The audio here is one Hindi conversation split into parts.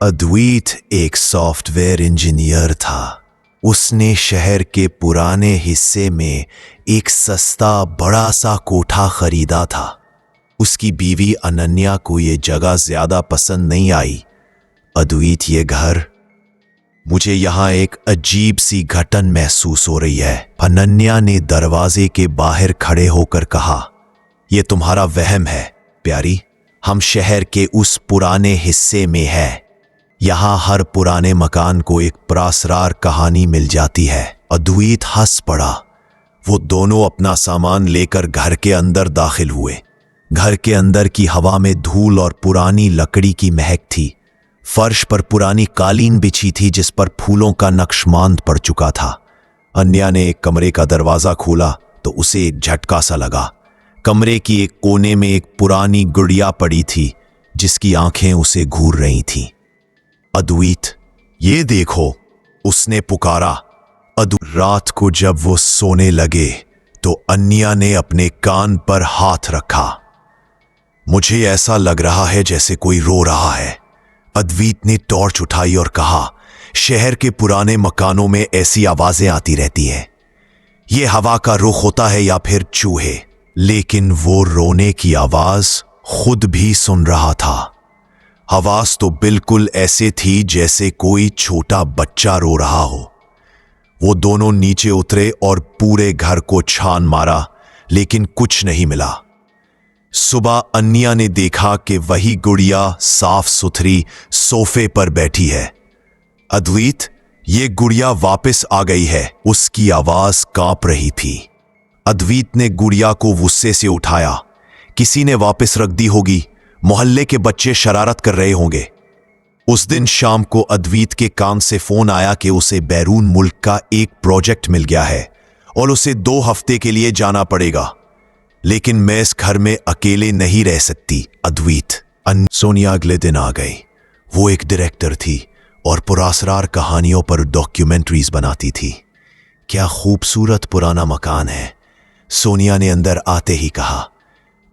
अद्वैत एक सॉफ्टवेयर इंजीनियर था। उसने शहर के पुराने हिस्से में एक सस्ता बड़ा सा कोठा खरीदा था। उसकी बीवी अनन्या को ये जगह ज्यादा पसंद नहीं आई। अद्वैत, ये घर, मुझे यहां एक अजीब सी घटन महसूस हो रही है। अनन्या ने दरवाजे के बाहर खड़े होकर कहा, यह तुम्हारा वहम है प्यारी। हम शहर के उस पुराने हिस्से में हैं। यहां हर पुराने मकान को एक पुरासरार कहानी मिल जाती है। अद्वैत हंस पड़ा। वो दोनों अपना सामान लेकर घर के अंदर दाखिल हुए। घर के अंदर की हवा में धूल और पुरानी लकड़ी की महक थी। फर्श पर पुरानी कालीन बिछी थी जिस पर फूलों का नक्शमांद पड़ चुका था। अन्या ने एक कमरे का दरवाजा खोला तो उसे एक झटका सा लगा। कमरे की एक कोने में एक पुरानी गुड़िया पड़ी थी जिसकी आंखें उसे घूर रही थीं। अद्वैत, ये देखो, उसने पुकारा। रात को जब वो सोने लगे तो अन्या ने अपने कान पर हाथ रखा। मुझे ऐसा लग रहा है जैसे कोई रो रहा है। अद्वैत ने टॉर्च उठाई और कहा, शहर के पुराने मकानों में ऐसी आवाजें आती रहती हैं। ये हवा का रुख होता है या फिर चूहे। लेकिन वो रोने की आवाज खुद भी सुन रहा था। आवाज तो बिल्कुल ऐसे थी जैसे कोई छोटा बच्चा रो रहा हो। वो दोनों नीचे उतरे और पूरे घर को छान मारा, लेकिन कुछ नहीं मिला। सुबह अन्या ने देखा कि वही गुड़िया साफ सुथरी सोफे पर बैठी है। अद्वैत, ये गुड़िया वापस आ गई है। उसकी आवाज कांप रही थी। अद्वैत ने गुड़िया को गुस्से से उठाया। किसी ने वापस रख दी होगी। मोहल्ले के बच्चे शरारत कर रहे होंगे। उस दिन शाम को अद्वैत के कान से फोन आया कि उसे बैरून मुल्क का एक प्रोजेक्ट मिल गया है और उसे 2 हफ्ते के लिए जाना पड़ेगा। लेकिन मैं इस घर में अकेले नहीं रह सकती अद्वैत। सोनिया अगले दिन आ गई। वो एक डायरेक्टर थी और पुरासरार कहानियों पर डॉक्यूमेंट्रीज बनाती थी। क्या खूबसूरत पुराना मकान है, सोनिया ने अंदर आते ही कहा।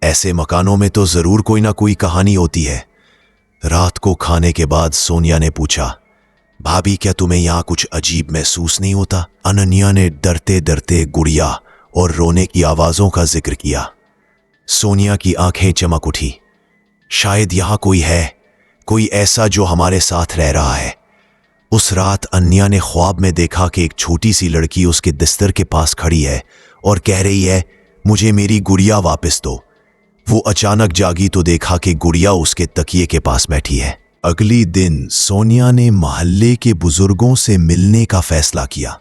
ऐसे मकानों में तो जरूर कोई ना कोई कहानी होती है। रात को खाने के बाद सोनिया ने पूछा, भाभी, क्या तुम्हें यहां कुछ अजीब महसूस नहीं होता? अनन्या ने डरते डरते गुड़िया और रोने की आवाजों का जिक्र किया। सोनिया की आंखें चमक उठी। शायद यहां कोई है, कोई ऐसा जो हमारे साथ रह रहा है। उस रात अन्या ने ख्वाब में देखा कि एक छोटी सी लड़की उसके बिस्तर के पास खड़ी है और कह रही है, मुझे मेरी गुड़िया वापस दो। वो अचानक जागी तो देखा कि गुड़िया उसके तकिए के पास बैठी है। अगली दिन सोनिया ने मोहल्ले के बुजुर्गों से मिलने का फैसला किया।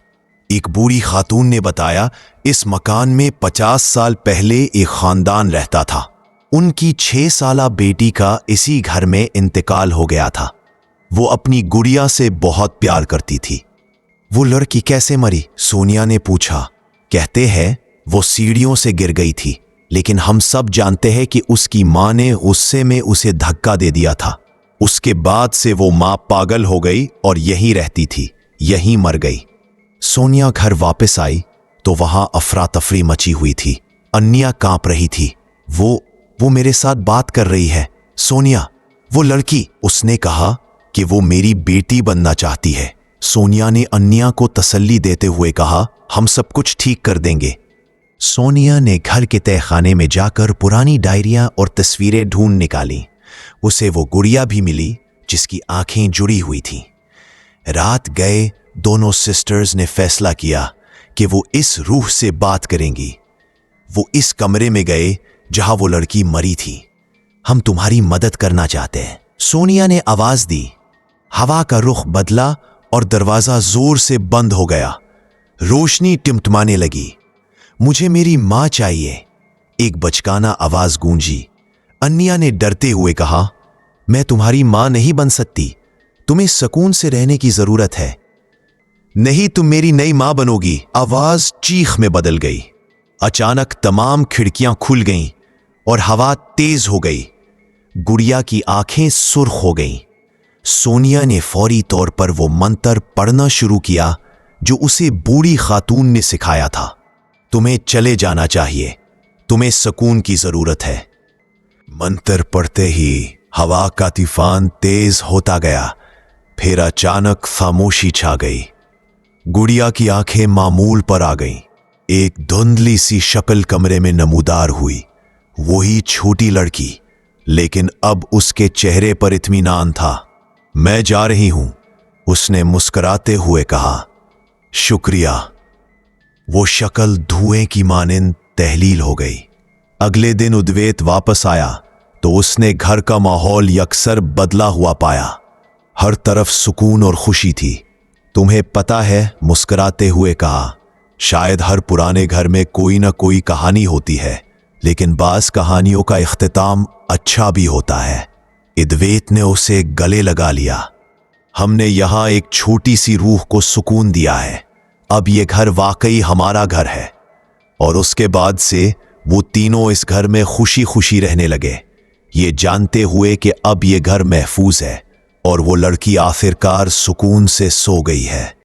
एक बूढ़ी खातून ने बताया, इस मकान में 50 साल पहले एक खानदान रहता था। उनकी 6 साला बेटी का इसी घर में इंतकाल हो गया था। वो अपनी गुड़िया से बहुत प्यार करती थी। वो लड़की कैसे मरी? सोनिया ने पूछा। कहते हैं वो सीढ़ियों से गिर गई थी, लेकिन हम सब जानते हैं कि उसकी मां ने गुस्से में उसे धक्का दे दिया था। उसके बाद से वो मां पागल हो गई और यहीं रहती थी, यहीं मर गई। सोनिया घर वापस आई तो वहां अफरा तफरी मची हुई थी। अन्या कांप रही थी। वो मेरे साथ बात कर रही है। सोनिया, वो लड़की, उसने कहा कि वो मेरी बेटी बनना चाहती है। सोनिया ने अन्या को तसल्ली देते हुए कहा, हम सब कुछ ठीक कर देंगे। सोनिया ने घर के तहखाने में जाकर पुरानी डायरियां और तस्वीरें ढूंढ निकाली। उसे वो गुड़िया भी मिली जिसकी आंखें जुड़ी हुई थीं। रात गए दोनों सिस्टर्स ने फैसला किया कि वो इस रूह से बात करेंगी। वो इस कमरे में गए जहां वो लड़की मरी थी। हम तुम्हारी मदद करना चाहते हैं, सोनिया ने आवाज दी। हवा का रुख बदला और दरवाजा जोर से बंद हो गया। रोशनी टिमटिमाने लगी। मुझे मेरी मां चाहिए, एक बचकाना आवाज गूंजी। अन्या ने डरते हुए कहा, मैं तुम्हारी मां नहीं बन सकती। तुम्हें सुकून से रहने की जरूरत है। नहीं, तुम मेरी नई मां बनोगी। आवाज चीख में बदल गई। अचानक तमाम खिड़कियां खुल गईं और हवा तेज हो गई। गुड़िया की आंखें सुर्ख हो गईं। सोनिया ने फौरी तौर पर वो मंत्र पढ़ना शुरू किया जो उसे बूढ़ी खातून ने सिखाया था। तुम्हें चले जाना चाहिए, तुम्हें सुकून की जरूरत है। मंत्र पढ़ते ही हवा का तूफान तेज होता गया। फिर अचानक खामोशी छा गई। गुड़िया की आंखें मामूल पर आ गईं। एक धुंधली सी शक्ल कमरे में नमूदार हुई, वही छोटी लड़की, लेकिन अब उसके चेहरे पर इत्मीनान था। मैं जा रही हूं, उसने मुस्कुराते हुए कहा। शुक्रिया। वो शक्ल धुएं की मानिंद तहलील हो गई। अगले दिन उद्वैत वापस आया तो उसने घर का माहौल यकसर बदला हुआ पाया। हर तरफ सुकून और खुशी थी। तुम्हें पता है, मुस्कुराते हुए कहा, शायद हर पुराने घर में कोई ना कोई कहानी होती है, लेकिन बास कहानियों का इख्तिताम अच्छा भी होता है। उद्वैत ने उसे गले लगा लिया। हमने यहां एक छोटी सी रूह को सुकून दिया है। अब ये घर वाकई हमारा घर है। और उसके बाद से वो तीनों इस घर में खुशी खुशी रहने लगे, ये जानते हुए कि अब ये घर महफूज है और वो लड़की आखिरकार सुकून से सो गई है।